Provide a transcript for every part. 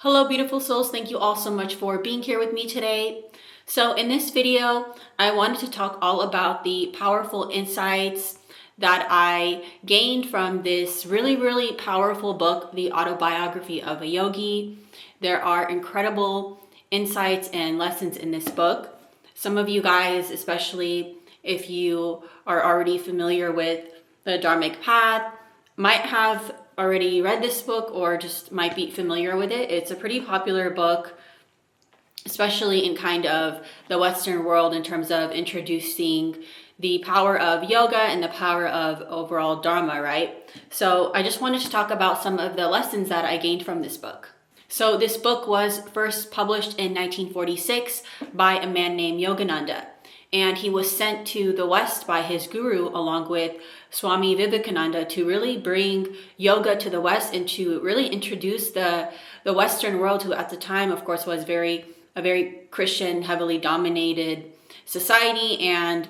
Hello, beautiful souls. Thank you all so much for being here with me today. So in this video, I wanted to talk all about the powerful insights that I gained from this really powerful book, The Autobiography of a Yogi. There are incredible insights and lessons in this book. Some of you guys, especially if you are already familiar with the Dharmic path, might have already read this book or just might be familiar with it. It's a pretty popular book, especially in kind of the Western world in terms of introducing the power of yoga and the power of overall Dharma, right? So I just wanted to talk about some of the lessons that I gained from this book. So this book was first published in 1946 by a man named Yogananda. And he was sent to the West by his guru along with Swami Vivekananda to really bring yoga to the West and to really introduce the Western world, who at the time, of course, was a very Christian, heavily dominated society, and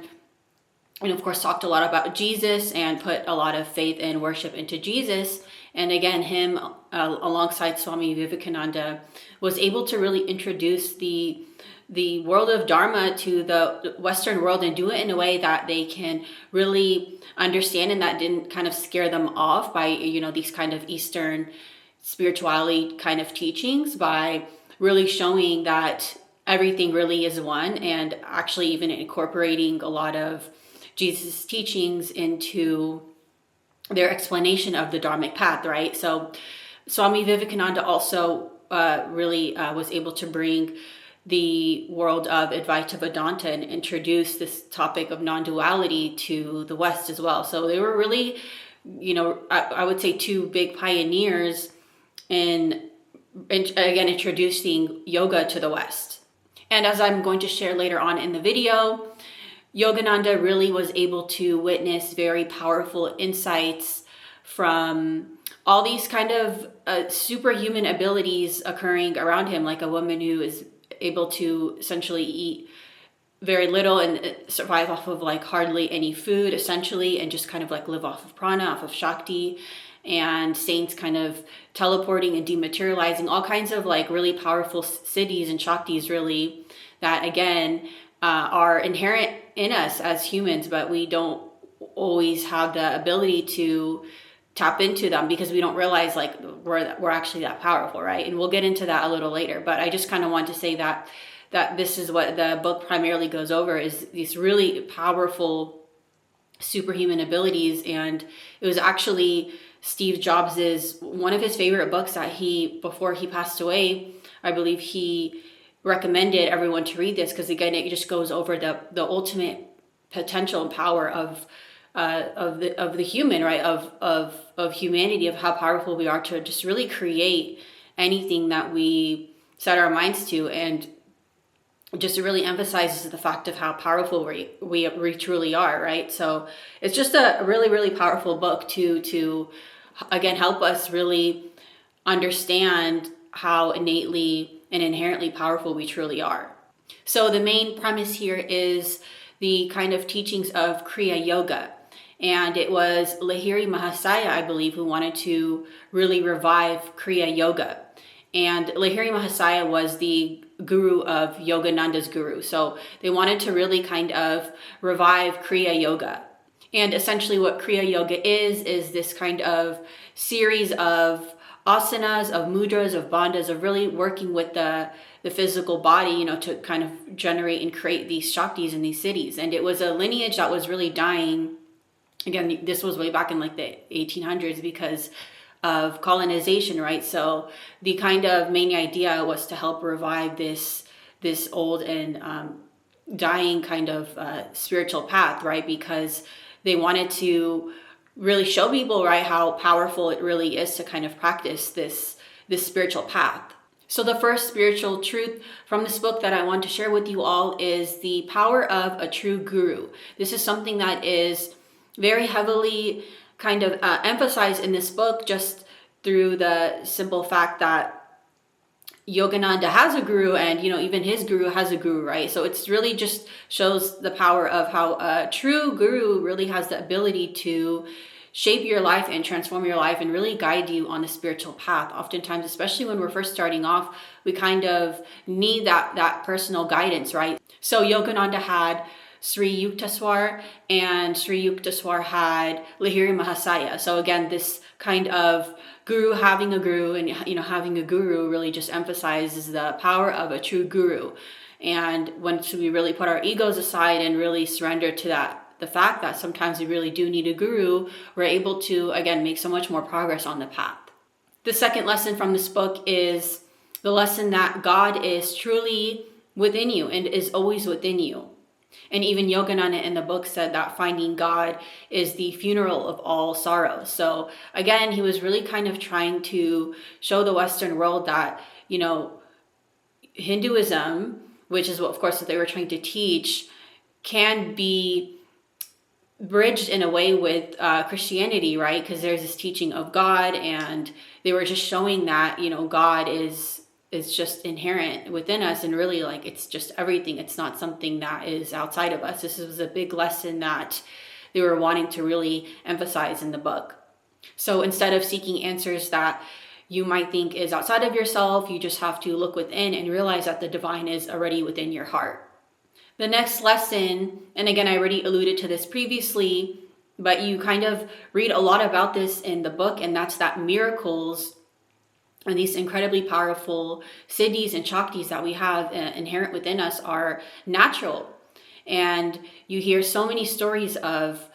of course talked a lot about Jesus and put a lot of faith and worship into Jesus. And again, him alongside Swami Vivekananda was able to really introduce the world of Dharma to the Western world and do it in a way that they can really understand and that didn't kind of scare them off by, these kind of Eastern spirituality kind of teachings, by really showing that everything really is one, and actually even incorporating a lot of Jesus' teachings into their explanation of the Dharmic path, right? So Swami Vivekananda also really was able to bring the world of Advaita Vedanta and introduce this topic of non-duality to the West as well. So they were really, I would say two big pioneers in again, introducing yoga to the West. And as I'm going to share later on in the video, Yogananda really was able to witness very powerful insights from all these kind of superhuman abilities occurring around him, like a woman who is able to essentially eat very little and survive off of like hardly any food essentially, and just kind of like live off of prana, off of shakti, and saints kind of teleporting and dematerializing, all kinds of like really powerful siddhis and shaktis really that again are inherent in us as humans, but we don't always have the ability to tap into them because we don't realize like we're actually that powerful, right? And we'll get into that a little later, but I just kind of want to say that this is what the book primarily goes over, is these really powerful superhuman abilities. And it was actually Steve Jobs's one of his favorite books that before he passed away, I believe he recommended everyone to read this, because again, it just goes over the ultimate potential and power of the human, right? Of humanity, of how powerful we are to just really create anything that we set our minds to, and just really emphasizes the fact of how powerful we truly are, right? So it's just a really powerful book to again help us really understand how innately and inherently powerful we truly are. So the main premise here is the kind of teachings of Kriya Yoga. And it was Lahiri Mahasaya, I believe, who wanted to really revive Kriya Yoga. And Lahiri Mahasaya was the guru of Yogananda's guru. So they wanted to really kind of revive Kriya Yoga. And essentially what Kriya Yoga is this kind of series of asanas, of mudras, of bandhas, of really working with the physical body, to kind of generate and create these shaktis and these siddhis. And it was a lineage that was really dying. Again, this was way back in like the 1800s because of colonization, right? So the kind of main idea was to help revive this old and dying kind of spiritual path, right? Because they wanted to really show people, right, how powerful it really is to kind of practice this spiritual path. So the first spiritual truth from this book that I want to share with you all is the power of a true guru. This is something that is very heavily kind of emphasized in this book, just through the simple fact that Yogananda has a guru, and even his guru has a guru, right? So it's really just shows the power of how a true guru really has the ability to shape your life and transform your life and really guide you on the spiritual path. Oftentimes, especially when we're first starting off, we kind of need that personal guidance, right? So Yogananda had Sri Yukteswar, and Sri Yukteswar had Lahiri Mahasaya. So again, this kind of guru having a guru, and having a guru really just emphasizes the power of a true guru. And once we really put our egos aside and really surrender to the fact that sometimes we really do need a guru, we're able to, again, make so much more progress on the path. The second lesson from this book is the lesson that God is truly within you and is always within you. And even Yogananda in the book said that finding God is the funeral of all sorrows. So again, he was really kind of trying to show the Western world that, Hinduism, which is what they were trying to teach, can be bridged in a way with Christianity, right? Because there's this teaching of God, and they were just showing that, God is just inherent within us, and really, like, it's just everything. It's not something that is outside of us. This was a big lesson that they were wanting to really emphasize in the book. So instead of seeking answers that you might think is outside of yourself, you just have to look within and realize that the divine is already within your heart. The next lesson, and again, I already alluded to this previously, but you kind of read a lot about this in the book, and that's that miracles and these incredibly powerful siddhis and shaktis that we have inherent within us are natural. And you hear so many stories of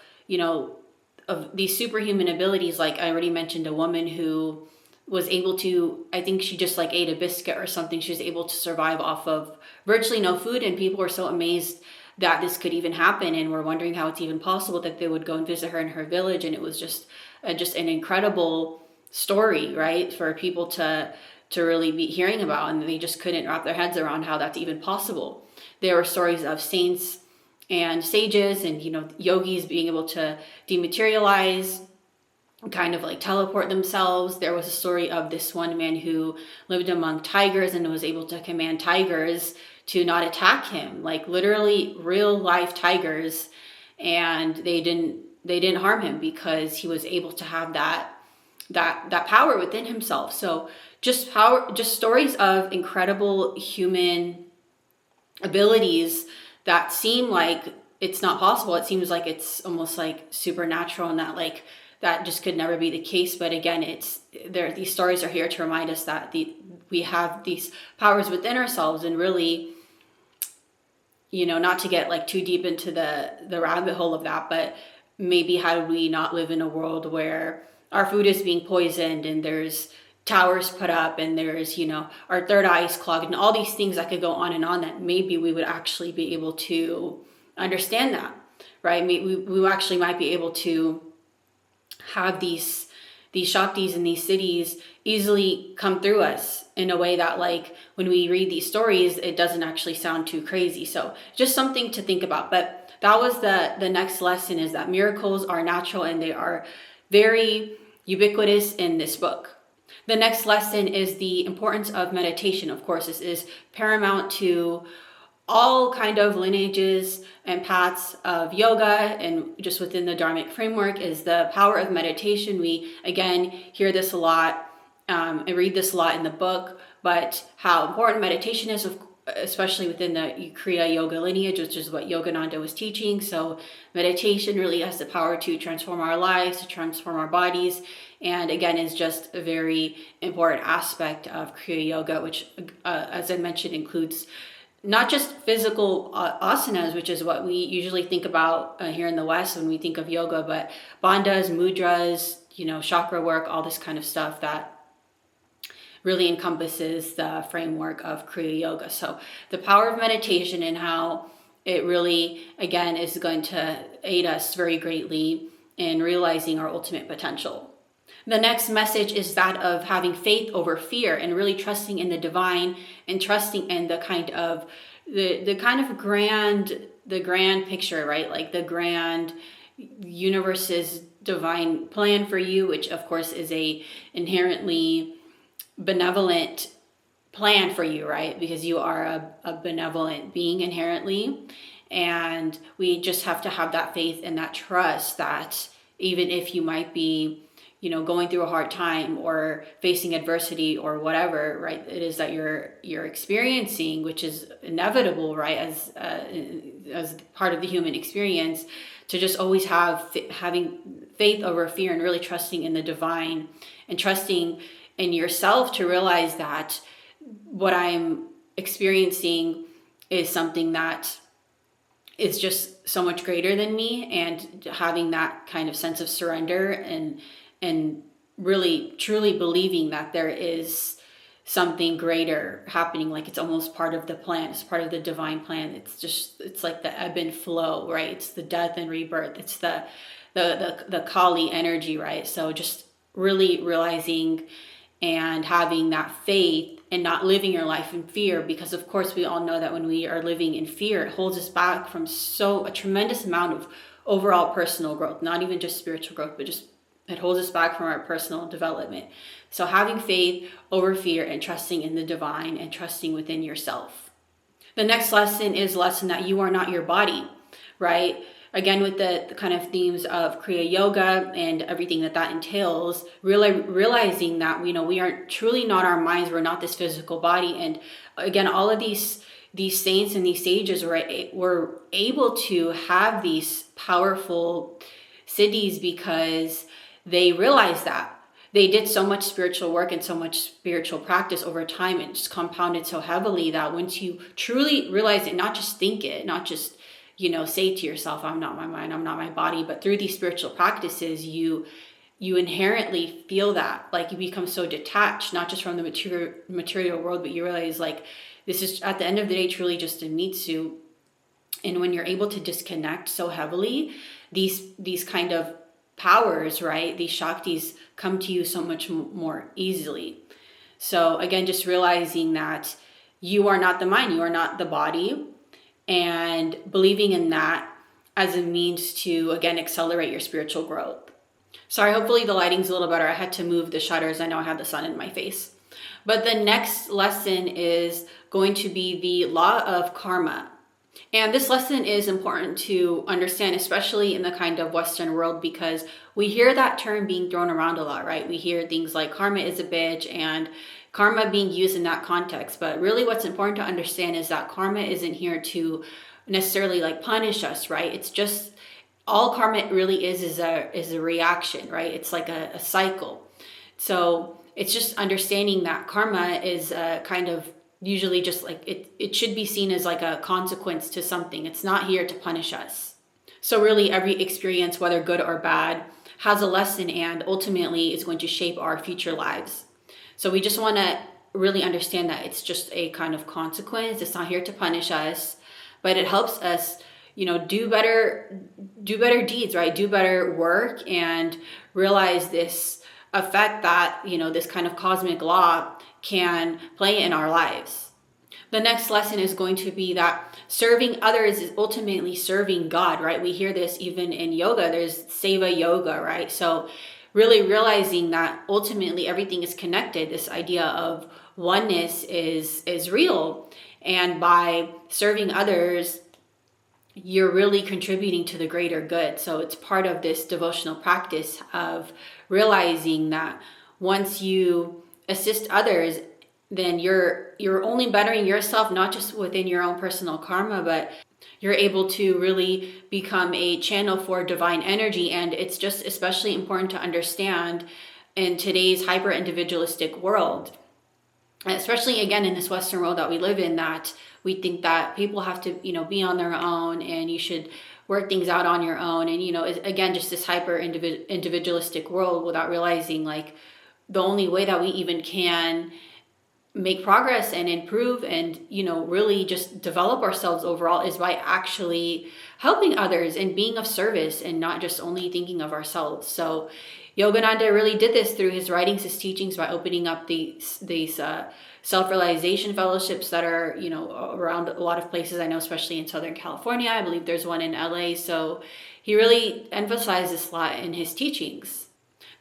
these superhuman abilities. Like I already mentioned, a woman who was able to, I think she just like ate a biscuit or something. She was able to survive off of virtually no food, and people were so amazed that this could even happen, and were wondering how it's even possible that they would go and visit her in her village. And it was just an incredible story, right, for people to really be hearing about, and they just couldn't wrap their heads around how that's even possible. There were stories of saints and sages and yogis being able to dematerialize, kind of like teleport themselves. There was a story of this one man who lived among tigers and was able to command tigers to not attack him, like literally real life tigers, and they didn't harm him because he was able to have that power within himself. So just stories of incredible human abilities that seem like it's not possible. It seems like it's almost like supernatural, and that just could never be the case. But again, these stories are here to remind us that we have these powers within ourselves, and really, not to get like too deep into the rabbit hole of that, but maybe how do we not live in a world where our food is being poisoned, and there's towers put up, and there's, our third eye is clogged, and all these things that could go on and on, that maybe we would actually be able to understand that, right? We actually might be able to have these shaktis and these siddhis easily come through us in a way that, like, when we read these stories, it doesn't actually sound too crazy. So just something to think about. But that was the next lesson, is that miracles are natural, and they are very ubiquitous in this book. The next lesson is the importance of meditation. Of course, this is paramount to all kind of lineages and paths of yoga, and just within the Dharmic framework is the power of meditation. We, again, hear this a lot and read this a lot in the book, but how important meditation is, especially within the Kriya Yoga lineage, which is what Yogananda was teaching. So meditation really has the power to transform our lives, to transform our bodies, and again is just a very important aspect of Kriya Yoga, which, as I mentioned, includes not just physical asanas, which is what we usually think about here in the West when we think of yoga, but bandhas, mudras, chakra work, all this kind of stuff that really encompasses the framework of Kriya Yoga. So the power of meditation and how it really, again, is going to aid us very greatly in realizing our ultimate potential. The next message is that of having faith over fear, and really trusting in the divine, and trusting in the kind of grand picture, right? Like the grand universe's divine plan for you, which of course is a inherently benevolent plan for you, right? Because you are a benevolent being inherently, and we just have to have that faith and that trust that even if you might be, going through a hard time or facing adversity or whatever, right? It is that you're experiencing, which is inevitable, right? As part of the human experience, to just always having faith over fear and really trusting in the divine and trusting in yourself to realize that what I'm experiencing is something that is just so much greater than me, and having that kind of sense of surrender and really truly believing that there is something greater happening, like it's almost part of the plan, it's part of the divine plan. It's like the ebb and flow, right? It's the death and rebirth, it's the Kali energy, right? So just really realizing and having that faith and not living your life in fear, because of course we all know that when we are living in fear, it holds us back from a tremendous amount of overall personal growth, not even just spiritual growth, but just it holds us back from our personal development. So having faith over fear and trusting in the divine and trusting within yourself. The next lesson is lesson that you are not your body, right? Again, with the kind of themes of Kriya Yoga and everything that entails, realizing that, we are truly not our minds, we're not this physical body. And again, all of these saints and these sages were able to have these powerful siddhis because they realized that. They did so much spiritual work and so much spiritual practice over time, and just compounded so heavily that once you truly realize it, not just think it, not just, say to yourself, I'm not my mind, I'm not my body, but through these spiritual practices, you inherently feel that, like you become so detached, not just from the material world, but you realize like this is at the end of the day truly just a mitsu. And when you're able to disconnect so heavily, these kind of powers, right? These shaktis come to you so much more easily. So again, just realizing that you are not the mind, you are not the body, and believing in that as a means to, again, accelerate your spiritual growth. Sorry, hopefully the lighting's a little better. I had to move the shutters. I know I had the sun in my face. But the next lesson is going to be the law of karma. And this lesson is important to understand, especially in the kind of Western world, because we hear that term being thrown around a lot, right? We hear things like karma is a bitch and karma being used in that context. But really what's important to understand is that karma isn't here to necessarily like punish us, right? It's just all karma really is a reaction, right? It's like a cycle. So it's just understanding that karma is a kind of usually just like it should be seen as like a consequence to something. It's not here to punish us. So really every experience, whether good or bad, has a lesson and ultimately is going to shape our future lives. So we just want to really understand that it's just a kind of consequence. It's not here to punish us, but it helps us, do better deeds, right? Do better work and realize this effect that, this kind of cosmic law can play in our lives. The next lesson is going to be that serving others is ultimately serving God, right? We hear this even in yoga. There's Seva Yoga, right? So really realizing that ultimately everything is connected. This idea of oneness is real. And by serving others, you're really contributing to the greater good. So it's part of this devotional practice of realizing that once you assist others, then you're only bettering yourself, not just within your own personal karma, but you're able to really become a channel for divine energy. And it's just especially important to understand in today's hyper individualistic world, especially again in this Western world that we live in, that we think that people have to, be on their own and you should work things out on your own. And, again, just this hyper individualistic world, without realizing like the only way that we even can make progress and improve and, really just develop ourselves overall is by actually helping others and being of service and not just only thinking of ourselves. So Yogananda really did this through his writings, his teachings, by opening up these self-realization fellowships that are, around a lot of places. I know, especially in Southern California, I believe there's one in LA. So he really emphasized this a lot in his teachings.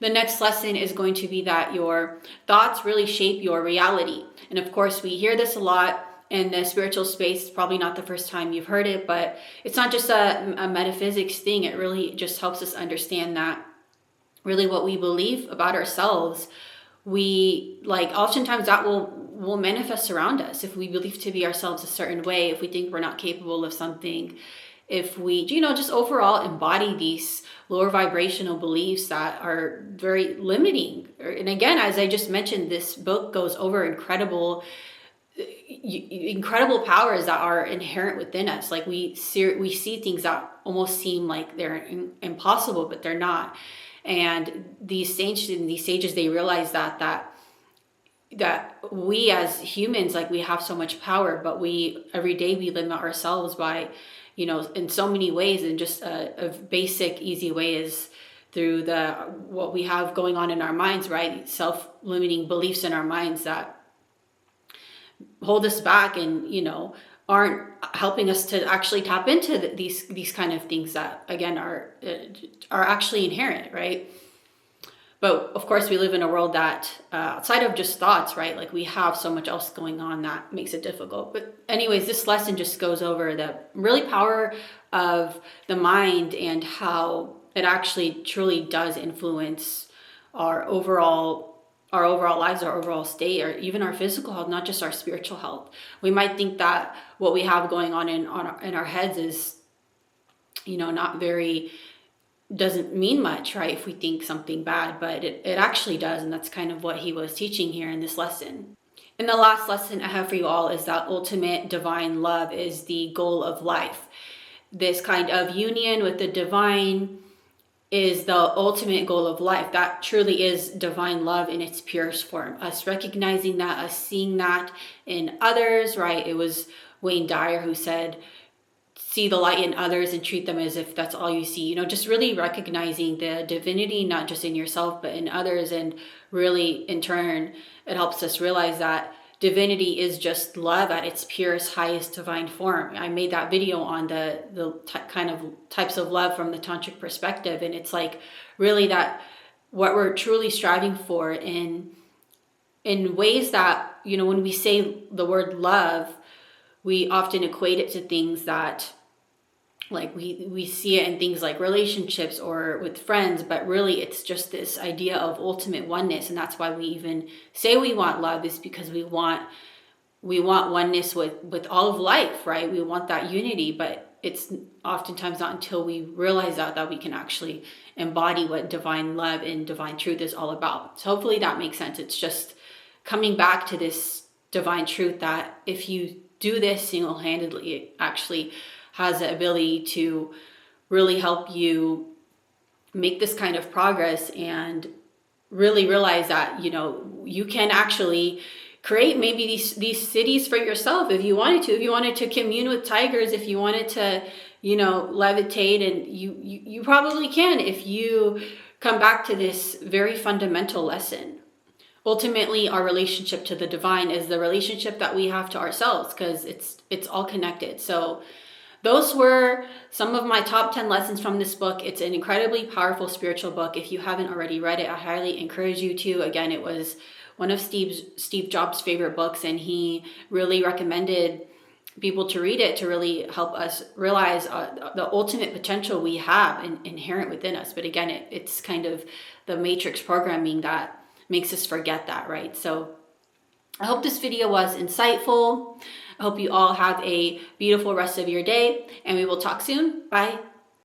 The next lesson is going to be that your thoughts really shape your reality. And of course, we hear this a lot in the spiritual space. It's probably not the first time you've heard it, but it's not just a metaphysics thing. It really just helps us understand that really what we believe about ourselves, we like oftentimes that will manifest around us. If we believe to be ourselves a certain way, if we think we're not capable of something, if we, just overall embody these lower vibrational beliefs that are very limiting. And again, as I just mentioned, this book goes over incredible powers that are inherent within us. Like we see things that almost seem like they're impossible, but they're not. And these sages, they realize that we as humans, like we have so much power, but every day we limit ourselves by, in so many ways. And just a basic, easy way is through what we have going on in our minds, right? Self-limiting beliefs in our minds that hold us back and, aren't helping us to actually tap into these kind of things that, again, are actually inherent, right? But of course, we live in a world that outside of just thoughts, right? Like we have so much else going on that makes it difficult. But anyways, this lesson just goes over the really power of the mind and how it actually truly does influence our overall lives, our overall state, or even our physical health, not just our spiritual health. We might think that what we have going on in our heads is, not very, doesn't mean much, right? If we think something bad, but it actually does. And that's kind of what he was teaching here in this lesson. And the last lesson I have for you all is that ultimate divine love is the goal of life. This kind of union with the divine is the ultimate goal of life. That truly is divine love in its purest form. Us recognizing that, us seeing that in others, right? It was Wayne Dyer who said, see the light in others and treat them as if that's all you see. Just really recognizing the divinity, not just in yourself, but in others. And really, in turn, it helps us realize that divinity is just love at its purest, highest divine form. I made that video on the kind of types of love from the tantric perspective. And it's like really that what we're truly striving for in ways that, when we say the word love, we often equate it to things that, like we see it in things like relationships or with friends, but really it's just this idea of ultimate oneness. And that's why we even say we want love, is because we want oneness with all of life, right? We want that unity, but it's oftentimes not until we realize that we can actually embody what divine love and divine truth is all about. So hopefully that makes sense. It's just coming back to this divine truth that if you do this single-handedly, it actually has the ability to really help you make this kind of progress and really realize that, you can actually create maybe these cities for yourself if you wanted to commune with tigers, if you wanted to, levitate, and you probably can if you come back to this very fundamental lesson. Ultimately, our relationship to the divine is the relationship that we have to ourselves, because it's all connected. So those were some of my top 10 lessons from this book. It's an incredibly powerful spiritual book. If you haven't already read it, I highly encourage you to. Again, it was one of Steve Jobs' favorite books, and he really recommended people to read it to really help us realize the ultimate potential we have inherent within us. But again, it's kind of the matrix programming that makes us forget that, right? So I hope this video was insightful. I hope you all have a beautiful rest of your day, and we will talk soon. Bye.